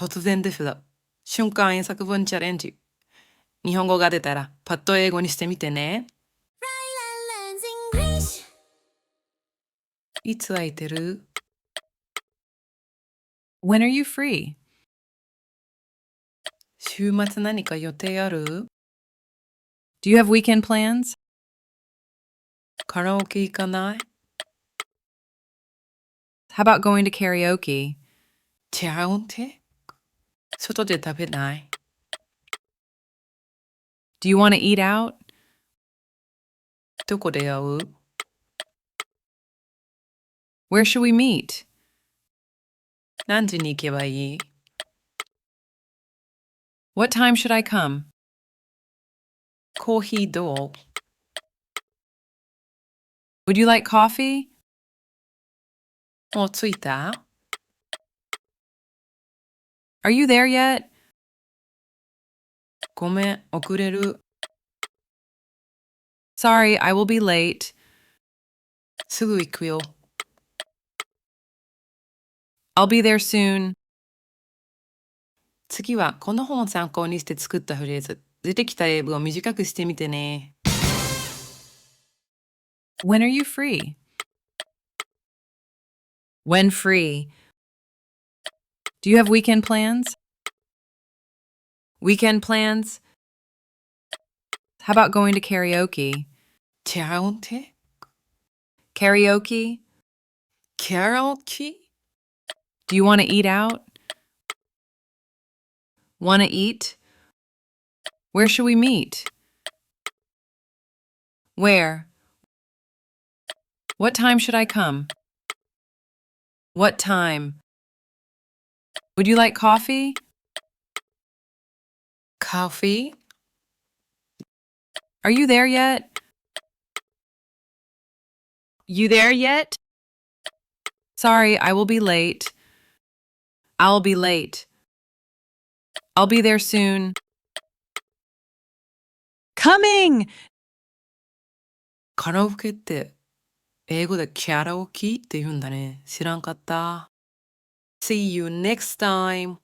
突然ですが、瞬間英作文チャレンジ。日本語が出たらパッと英語にしてみてね。いつ空いてる？ When are you free? 週末何か予定ある？ Do you have weekend plans? カラオケ行かない？ How about going to karaoke? チャオンテ？外で食べない？ Do you want to eat out? どこで会う？ Where should we meet? 何時に行けばいい？ What time should I come? コーヒーどう？ Would you like coffee? もう着いた？ Are you there yet? ごめん、遅れる。Sorry, I will be late. すぐ行くよ。I'll be there soon. 次はこの本を参考にして作ったフレーズ。出てきた英文を短くしてみてね。When are you free? When free. Do you have weekend plans? Weekend plans? How about going to karaoke? チャオンテ？ Karaoke? キャラオケ？ Do you want to eat out? Want to eat? Where should we meet? Where? What time should I come? What time? Would you like coffee? カフェ？ Are you there yet? You there yet? Sorry, I will be late. I'll be late. I'll be there soon. Coming! カラオケって英語でキャラオケって言うんだね。知らんかった。See you next time.